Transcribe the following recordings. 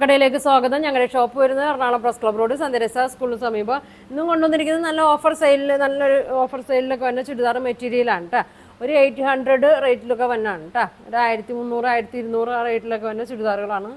കടയിലേക്ക് സ്വാഗതം. ഞങ്ങളുടെ ഷോപ്പ് വരുന്നത് എറണാകുളം പ്രസ് ക്ലബ് റോഡ് സന്ദരസ സ്കൂളിന് സമീപം. ഇന്നും കൊണ്ടുവന്നിരിക്കുന്നത് നല്ല ഓഫർ സെയിലിൽ, നല്ലൊരു ഓഫർ സെയിലിലൊക്കെ വന്ന ചുരിദാർ മെറ്റീരിയലാണ് കേട്ടോ. ഒരു 800 റേറ്റിലൊക്കെ വന്നാണ് കേട്ടോ. ഒരു 1300, 1200 ആ റേറ്റിലൊക്കെ വന്ന ചുരിദാറുകളാണ്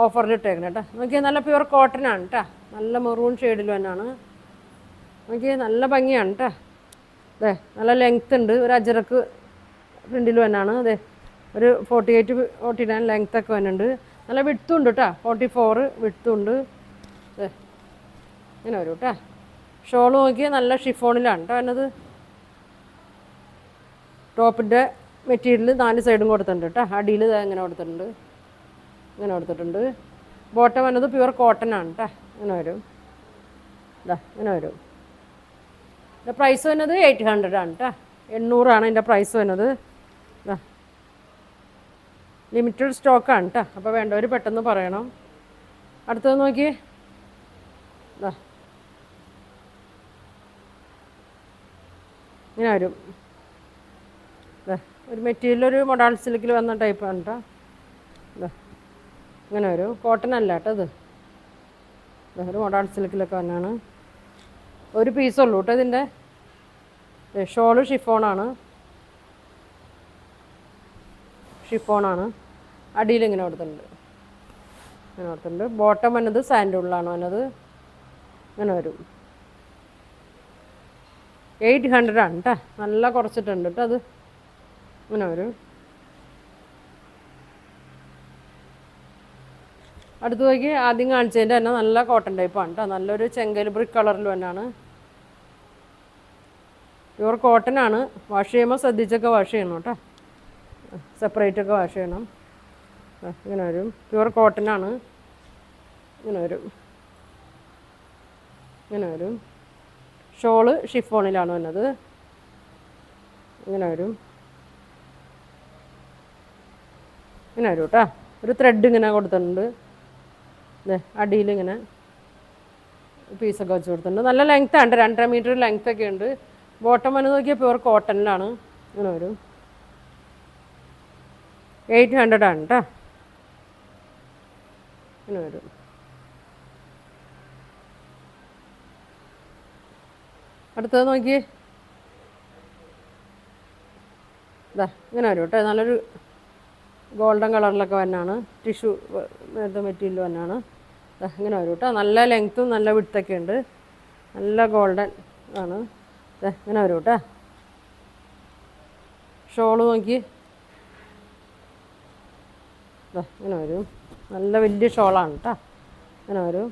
ഓഫറിൽ ഇട്ടേക്കുന്നത് കേട്ടോ. നോക്കിയാൽ നല്ല പ്യുവർ കോട്ടൺ ആണ് കേട്ടോ. നല്ല മെറൂൺ ഷെയ്ഡിൽ വന്നാണ്. നോക്കിയാൽ നല്ല ഭംഗിയാണ് കേട്ടോ. അതെ, നല്ല ലെങ്ത് ഉണ്ട്. ഒരു അജറക്ക് പ്രിൻറ്റിൽ വന്നാണ്. അതെ, ഒരു 48, 49 ലെങ്ത്തൊക്കെ വന്നിട്ടുണ്ട്. നല്ല വിട്ടും ഉണ്ട് കേട്ടോ. 44 വിട്ടും ഉണ്ട്. അതെ, ഇങ്ങനെ വരും കേട്ടോ. ഷോൾ നോക്കിയാൽ നല്ല ഷിഫോണിലാണ് കേട്ടോ എന്നത്. ടോപ്പിൻ്റെ മെറ്റീരിയൽ 4 സൈഡും കൊടുത്തിട്ടുണ്ട് കേട്ടോ. അടിയിൽ ഇങ്ങനെ കൊടുത്തിട്ടുണ്ട്, ഇങ്ങനെ കൊടുത്തിട്ടുണ്ട്. ബോട്ടം വന്നത് പ്യുവർ കോട്ടൺ ആണ് കേട്ടോ. ഇങ്ങനെ വരും. ഇതാ ഇങ്ങനെ വരും. ഇതിൻ്റെ പ്രൈസ് വന്നത് 800 ആണ് കേട്ടോ. 800 ഇതിൻ്റെ പ്രൈസ് വന്നത്. ഇതാ ലിമിറ്റഡ് സ്റ്റോക്കാണ് കേട്ടോ. അപ്പോൾ വേണ്ടവർ പെട്ടെന്ന് പറയണം. അടുത്തത് നോക്കി. ഇതാ ഇങ്ങനെ വരും. ഇതാ ഒരു മെറ്റീരിയൽ, ഒരു മൊഡാൾ സിൽക്കിൽ വന്ന ടൈപ്പാണ് കേട്ടോ. ഇതാ ഇങ്ങനെ വരും. കോട്ടൺ അല്ല കേട്ടോ ഇത്. ഇതാ ഒരു മൊഡാൾ സിൽക്കിലൊക്കെ വന്നാണ്. ഒരു പീസുള്ളൂ കേട്ടോ ഇതിൻ്റെ. ഷോള് ഷിഫോണാണ്. അടിയിൽ ഇങ്ങനെ കൊടുത്തിട്ടുണ്ട്, ഇങ്ങനെ കൊടുത്തിട്ടുണ്ട്. ബോട്ടം വന്നത് സാൻഡുള്ളാണ് വന്നത്. ഇങ്ങനെ വരും. 800 ആണ് കേട്ടോ. നല്ല കുറച്ചിട്ടുണ്ട് കേട്ടോ അത്. ഇങ്ങനെ വരും. അടുത്ത് നോക്കി. ആദ്യം കാണിച്ചതിൻ്റെ തന്നെ നല്ല കോട്ടൺ ടൈപ്പാണ് കേട്ടോ. നല്ലൊരു ചെങ്കൽ ബ്രിക്ക് കളറിൽ തന്നെയാണ്. പ്യുവർ കോട്ടൺ ആണ്. വാഷ് ചെയ്യുമ്പോൾ ശ്രദ്ധിച്ചൊക്കെ വാഷ് ചെയ്യണം കേട്ടോ. സെപ്പറേറ്റൊക്കെ വാഷ് ചെയ്യണം. ഇങ്ങനെ വരും. പ്യുവർ കോട്ടൺ ആണ്. ഇങ്ങനെ വരും. ഇങ്ങനെ വരും. ഷോള് ഷിഫോണിലാണ് വന്നത്. ഇങ്ങനെ വരും. ഇങ്ങനെ വരും കേട്ടോ. ഒരു ത്രെഡ് ഇങ്ങനെ കൊടുത്തിട്ടുണ്ട്. അടിയിൽ ഇങ്ങനെ പീസൊക്കെ വെച്ച് കൊടുത്തിട്ടുണ്ട്. നല്ല ലെങ്ത് ആണ്. 2.5 മീറ്റർ ലെങ്ത്തൊക്കെ ഉണ്ട്. ബോട്ടം വന്ന് നോക്കിയാൽ പ്യുവർ കോട്ടണിലാണ്. ഇങ്ങനെ വരും. 800 ആണ് കേട്ടോ. ഇങ്ങനെ വരും. അടുത്തത് നോക്കി. ഇതാ ഇങ്ങനെ വരും കേട്ടോ. നല്ലൊരു ഗോൾഡൻ കളറിലൊക്കെ വന്നാണ്. ടിഷ്യൂ നേരത്തെ മെറ്റീരിയൽ വന്നാണ്. ഇങ്ങനെ വരും കേട്ടോ. നല്ല ലെങ്ത്തും നല്ല വിട്തൊക്കെ ഉണ്ട്. നല്ല ഗോൾഡൻ ആണ്. ഇങ്ങനെ വരും കേട്ടോ. ഷോള് നോക്കി. ഇങ്ങനെ വരും. നല്ല വലിയ ഷോളാണ് കേട്ടോ. ഇങ്ങനെ വരും.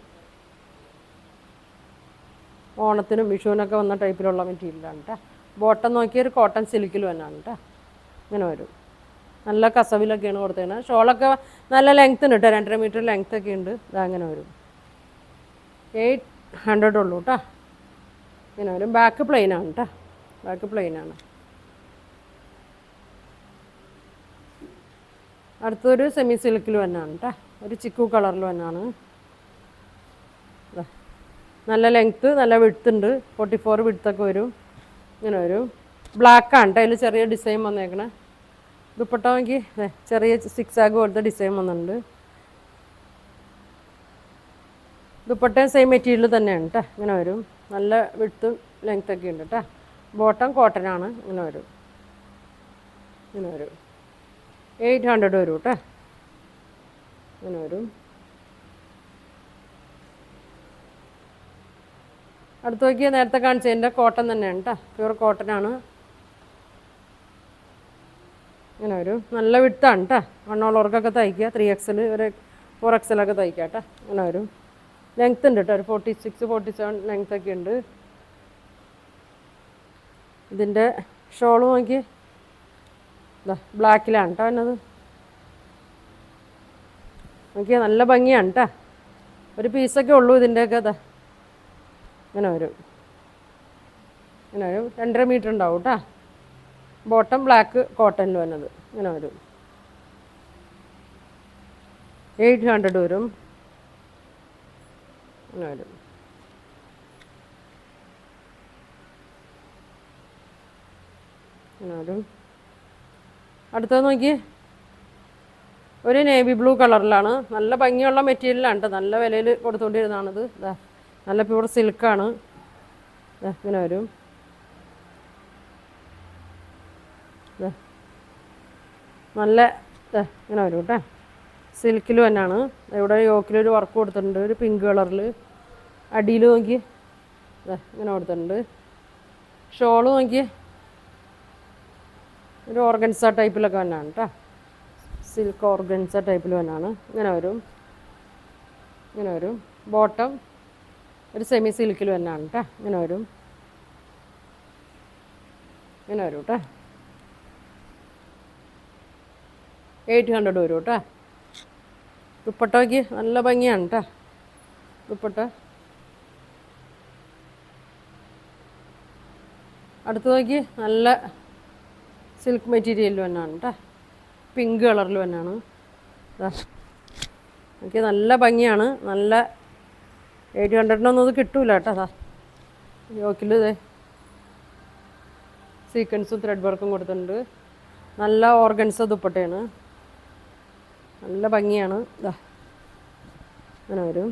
ഓണത്തിനും വിഷുവിനൊക്കെ വന്ന ടൈപ്പിലുള്ള മെറ്റീരിയലാണ് കേട്ടോ. ബോട്ടം നോക്കിയൊരു കോട്ടൺ സിൽക്കിൽ വന്നാണ് കേട്ടോ. ഇങ്ങനെ വരും. നല്ല കസവിലൊക്കെയാണ് കൊടുത്തേക്കുന്നത്. ഷോളൊക്കെ നല്ല ലെങ്ത്ത് ഉണ്ട് കേട്ടോ. 2.5 മീറ്റർ ലെങ്ത്തൊക്കെ ഉണ്ട്. അങ്ങനെ വരും. 800 ഉള്ളൂ കേട്ടോ. ഇങ്ങനെ വരും. ബാക്ക് പ്ലെയിനാണ് കേട്ടോ. ബാക്ക് പ്ലെയിനാണ്. അടുത്തൊരു സെമി സിൽക്കിൽ വന്നാണ് കേട്ടോ. ഒരു ചിക്കു കളറിൽ വന്നാണ്. നല്ല ലെങ്ത്ത്, നല്ല വിഡ്ത്തുണ്ട്. 44 വിഡ്ത്തൊക്കെ വരും. ഇങ്ങനെ വരും. ബ്ലാക്കാണ് കേട്ടോ. അതിൽ ചെറിയ ഡിസൈൻ വന്നേക്കണേ. ദുപ്പട്ട നോക്കി. ചെറിയ 6 ആഗ് പോലത്തെ ഡിസൈൻ വന്നിട്ടുണ്ട്. ദുപ്പട്ടയും സെയിം മെറ്റീരിയൽ തന്നെയാണ് കേട്ടോ. ഇങ്ങനെ വരും. നല്ല വിഡ്ത്തും ലെങ്ത്തൊക്കെ ഉണ്ട് കേട്ടോ. ബോട്ടം കോട്ടനാണ്. ഇങ്ങനെ വരും. ഇങ്ങനെ വരും. 800 വരും കേട്ടോ. ഇങ്ങനെ വരും. അടുത്ത് നോക്കിയാൽ നേരത്തെ കാണിച്ചതിൻ്റെ കോട്ടൺ തന്നെയാണ് കേട്ടോ. പ്യുവർ കോട്ടനാണ്. ഇങ്ങനെ വരും. നല്ല വിട്താണ് കേട്ടോ. വണ്ണമുള്ളവർക്കൊക്കെ തയ്ക്കുക. 3XL, ഒരു 4XL ഒക്കെ തയ്ക്കുക കേട്ടോ. ഇങ്ങനെ വരും. ലെങ്ത്ത് ഉണ്ട് കേട്ടോ. ഒരു 46, 47 ലെങ്ത്തൊക്കെ ഉണ്ട്. ഇതിൻ്റെ ഷോള് നോക്കി. ബ്ലാക്കിലാണ് കേട്ടോ എന്നത്. നോക്കിയാൽ നല്ല ഭംഗിയാണ് കേട്ടോ. ഒരു പീസൊക്കെ ഉള്ളൂ ഇതിൻ്റെയൊക്കെ. ഇങ്ങനെ വരും. ഇങ്ങനെ വരും. 2.5 മീറ്റർ ഉണ്ടാവും കേട്ടോ. ബോട്ടം ബ്ലാക്ക് കോട്ടണിൽ വന്നത്. ഇങ്ങനെ വരും. 800 വരും. ഇങ്ങനെ വരും. ഇങ്ങനെ വരും. അടുത്തത് നോക്കി. ഒരു നേവി ബ്ലൂ കളറിലാണ്. നല്ല ഭംഗിയുള്ള മെറ്റീരിയലാണ് കേട്ടോ. നല്ല വിലയിൽ കൊടുത്തുകൊണ്ടിരുന്നതാണിത്. ഇതാ നല്ല പ്യൂർ സിൽക്കാണ്. ഇങ്ങനെ വരും. നല്ല ഇങ്ങനെ വരും കേട്ടോ. സിൽക്കിൽ തന്നെയാണ്. ഇവിടെ യോക്കിലൊരു വർക്ക് കൊടുത്തിട്ടുണ്ട്, ഒരു പിങ്ക് കളറിൽ. അടിയിൽ നോക്കി ഇങ്ങനെ കൊടുത്തിട്ടുണ്ട്. ഷോള് നോക്കി ഒരു ഓർഗൻസ ടൈപ്പിലൊക്കെ തന്നെയാണ് കേട്ടോ. സിൽക്ക് ഓർഗൻസ ടൈപ്പിൽ തന്നെയാണ്. ഇങ്ങനെ വരും. ഇങ്ങനെ വരും. ബോട്ടം ഒരു സെമി സിൽക്കിൽ തന്നെയാണ് കേട്ടോ. ഇങ്ങനെ വരും. ഇങ്ങനെ വരും കേട്ടോ. 800 വരും കേട്ടോ. ദുപ്പട്ടയ്ക്ക് നല്ല ഭംഗിയാണ് കേട്ടോ. ദുപ്പട്ട അടുത്ത് നോക്കി നല്ല സിൽക്ക് മെറ്റീരിയൽ തന്നെയാണ് കേട്ടോ. പിങ്ക് കളറിൽ തന്നെയാണ്. എനിക്ക് നല്ല ഭംഗിയാണ്. നല്ല 800-നൊന്നും ഇത് കിട്ടൂല കേട്ടോ. യോക്കിൽ സീക്വൻസും ത്രെഡ് വർക്കും കൊടുത്തിട്ടുണ്ട്. നല്ല ഓർഗൻസ ദുപ്പട്ടയാണ്. നല്ല ഭംഗിയാണ്. അങ്ങനെ വരും.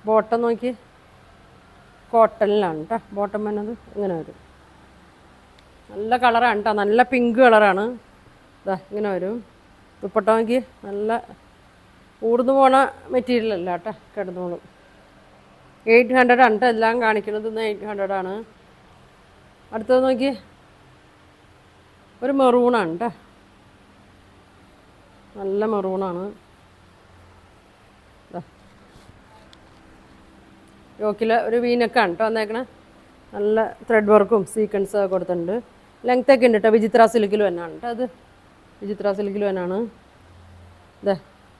ബോട്ടം നോക്കി കോട്ടണിലാണ് കേട്ടോ ബോട്ടം വന്നത്. ഇങ്ങനെ വരും. നല്ല കളറാണ് കേട്ടോ. നല്ല പിങ്ക് കളറാണ്. ഇങ്ങനെ വരും. ദുപ്പട്ട നോക്കി നല്ല ഊർന്നു പോണ മെറ്റീരിയൽ അല്ല കേട്ടോ. കിടന്നോളും. 800 ആണ് കേട്ടോ എല്ലാം കാണിക്കുന്നത്. ഇന്ന് 800 ആണ്. അടുത്തത് നോക്കി ഒരു മെറൂണാണ് കേട്ടോ. നല്ല മെറൂണാണ്. യോക്കിൽ ഒരു വീനക്കാണ് കേട്ടോ വന്നേക്കണേ. നല്ല ത്രെഡ് വർക്കും സീക്വൻസൊക്കെ കൊടുത്തിട്ടുണ്ട്. ലെങ്ത്തൊക്കെ ഉണ്ട് കേട്ടോ. വിചിത്ര സിൽക്കിൽ തന്നെയാണ് കേട്ടോ. അത് വിചിത്ര സിൽക്കിൽ തന്നെയാണ്.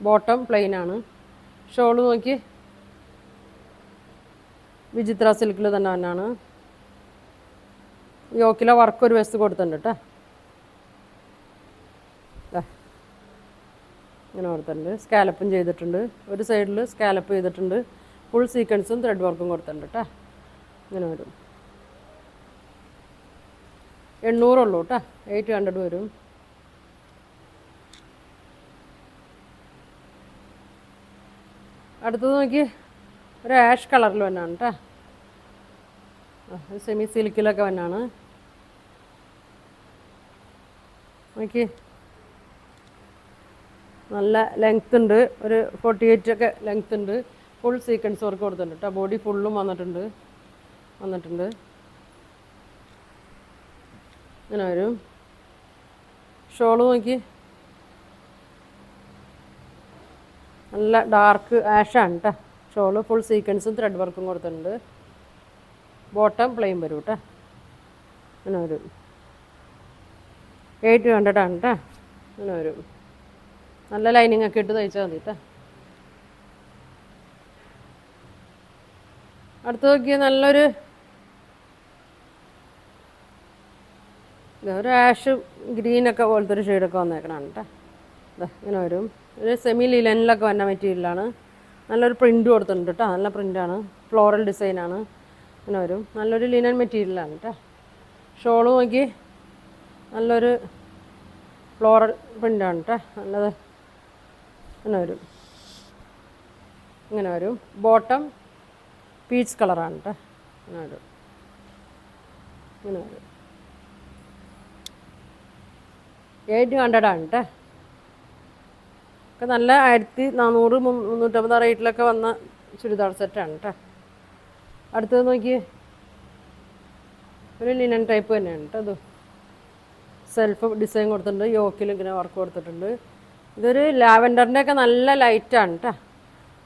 ബോട്ടം പ്ലെയിനാണ്. ഷോള് നോക്കി വിചിത്ര സിൽക്കിൽ തന്നെയാണ്. യോക്കിലെ വർക്ക് ഒരു വശത്ത് കൊടുത്തിട്ടുണ്ട് കേട്ടോ. ഇങ്ങനെ കൊടുത്തിട്ടുണ്ട്. സ്കാലപ്പും ചെയ്തിട്ടുണ്ട്. ഒരു സൈഡിൽ സ്കാലപ്പ് ചെയ്തിട്ടുണ്ട്. ഫുൾ സീക്വൻസും ത്രെഡ് വർക്കും കൊടുത്തിട്ടുണ്ട് കേട്ടോ. ഇങ്ങനെ വരും. 800 ഉള്ളൂ കേട്ടോ. 800 വരും. അടുത്തത് നോക്കി ഒരു ആഷ് കളറിൽ തന്നെയാണ് കേട്ടോ. സെമി സിൽക്കിലൊക്കെ തന്നെയാണ്. നോക്കി നല്ല ലെങ്ത് ഉണ്ട്. ഒരു 48 ഒക്കെ ലെങ്ത് ഉണ്ട്. ഫുൾ സീക്വൻസ് വർക്ക് കൊടുത്തിട്ടുണ്ട് കേട്ടോ. ബോഡി ഫുള്ളും വന്നിട്ടുണ്ട്. ഇങ്ങനെ വരും. ഷോള് നോക്കി നല്ല ഡാർക്ക് ആഷാണ് കേട്ടോ. ഷോള് ഫുൾ സീക്വൻസും ത്രെഡ് വർക്കും കൊടുത്തിട്ടുണ്ട്. ബോട്ടം പ്ലെയിൻ വരും കേട്ടോ. ഇങ്ങനെ വരും. 800 ആണ് കേട്ടോ. ഇങ്ങനെ വരും. നല്ല ലൈനിങ് ഒക്കെ ഇട്ട് തയ്ച്ചാൽ മതി കേട്ടോ. അടുത്ത് നോക്കിയാൽ നല്ലൊരു ആഷ് ഗ്രീനൊക്കെ പോലത്തെ ഒരു ഷെയ്ഡൊക്കെ വന്നേക്കണാണ് കേട്ടോ. ഇങ്ങനെ വരും. ഒരു സെമി ലിലനിലൊക്കെ വന്ന മെറ്റീരിയലാണ്. നല്ലൊരു പ്രിൻ്റ് കൊടുത്തിട്ടുണ്ട് കേട്ടോ. നല്ല പ്രിൻ്റാണ്. ഫ്ലോറൽ ഡിസൈനാണ്. ഇങ്ങനെ വരും. നല്ലൊരു ലിനൻ മെറ്റീരിയലാണ് കേട്ടോ. ഷോള് നോക്കി നല്ലൊരു ഫ്ലോറൽ പ്രിൻ്റാണ് കേട്ടോ. നല്ലത്. ഇങ്ങനെ വരും. ബോട്ടം പീച്ച് കളറാണ് കേട്ടോ. ഇങ്ങനെ വരും. 800 ആണ് കേട്ടോ. ഒക്കെ നല്ല 1400 350 റേറ്റിലൊക്കെ വന്ന ചുരിദാർ സെറ്റാണ് കേട്ടോ. അടുത്തത് നോക്കി ഒരു ലിനൻ ടൈപ്പ് തന്നെയാണ് കേട്ടോ. അത് സെൽഫ് ഡിസൈൻ കൊടുത്തിട്ടുണ്ട്. യോക്കിൽ ഇങ്ങനെ വർക്ക് കൊടുത്തിട്ടുണ്ട്. ഇതൊരു ലാവൻഡറിൻ്റെ ഒക്കെ നല്ല ലൈറ്റാണ് കേട്ടോ.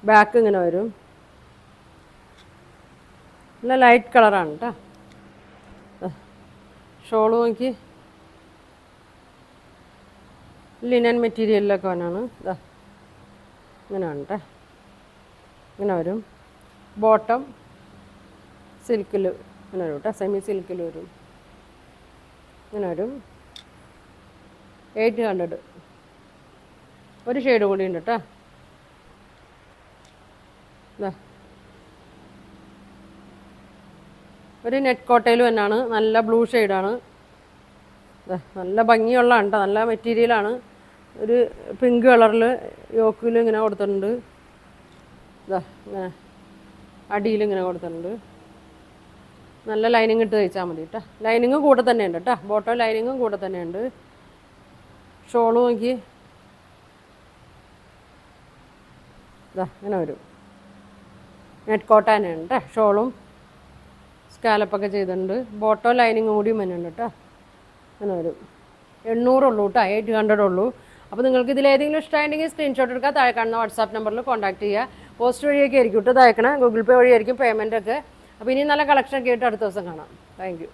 ബാക്ക് ഇങ്ങനെ വരും. നല്ല ലൈറ്റ് കളറാണ് കേട്ടോ. ഷോള് നോക്കി ലിനൻ മെറ്റീരിയലിലൊക്കെ വന്നാണ്. ഇങ്ങനെയാണ് കേട്ടോ. ഇങ്ങനെ വരും. ബോട്ടം സിൽക്കിൽ ഇങ്ങനെ വരും കേട്ടോ. സെമി സിൽക്കിൽ വരും. ഇങ്ങനെ വരും. 800. ഒരു ഷെയ്ഡ് കൂടി ഉണ്ട് കേട്ടോ. ഒരു നെറ്റ് കോട്ടയിൽ തന്നെയാണ്. നല്ല ബ്ലൂ ഷെയ്ഡാണ്. നല്ല ഭംഗിയുള്ളതാണ് കേട്ടോ. നല്ല മെറ്റീരിയലാണ്. ഒരു പിങ്ക് കളറിൽ യോക്കിൽ ഇങ്ങനെ കൊടുത്തിട്ടുണ്ട്. ഇതാ ഇങ്ങനെ അടിയിൽ ഇങ്ങനെ കൊടുത്തിട്ടുണ്ട്. നല്ല ലൈനിങ് ഇട്ട് തയ്ച്ചാൽ മതി കേട്ടോ. ലൈനിങ് കൂടെ തന്നെ ഉണ്ട് കേട്ടോ. ബോട്ടോ ലൈനിങ്ങും കൂടെ തന്നെ ഉണ്ട്. ഷോള് നോക്കി ഇതാ ഇങ്ങനെ വരും. നെറ്റ് കോട്ടാനാണ് കേട്ടോ. ഷോളും സ്കാലപ്പൊക്കെ ചെയ്തിട്ടുണ്ട്. ബോട്ടോ ലൈനിങ് കൂടി വരുന്നുണ്ട് കേട്ടോ. അങ്ങനെ വരും. 800 ഉള്ളൂ കേട്ടോ, 800 ഉള്ളൂ. അപ്പോൾ നിങ്ങൾക്ക് ഇതിലേതെങ്കിലും ഇഷ്ടമായിട്ടുണ്ടെങ്കിൽ സ്ക്രീൻഷോട്ട് എടുക്കുക. താഴെ കാണുന്ന വാട്സാപ്പ് നമ്പറിൽ കോൺടാക്ട് ചെയ്യുക. പോസ്റ്റ് വഴിയൊക്കെ ആയിരിക്കും കേട്ടോ ഇത് അയക്കണം. ഗൂഗിൾ പേ വഴിയായിരിക്കും പേയ്മെൻറ്റൊക്കെ. അപ്പോൾ ഇനി നല്ല കളക്ഷനൊക്കെ ആയിട്ട് അടുത്ത ദിവസം കാണാം. Thank you.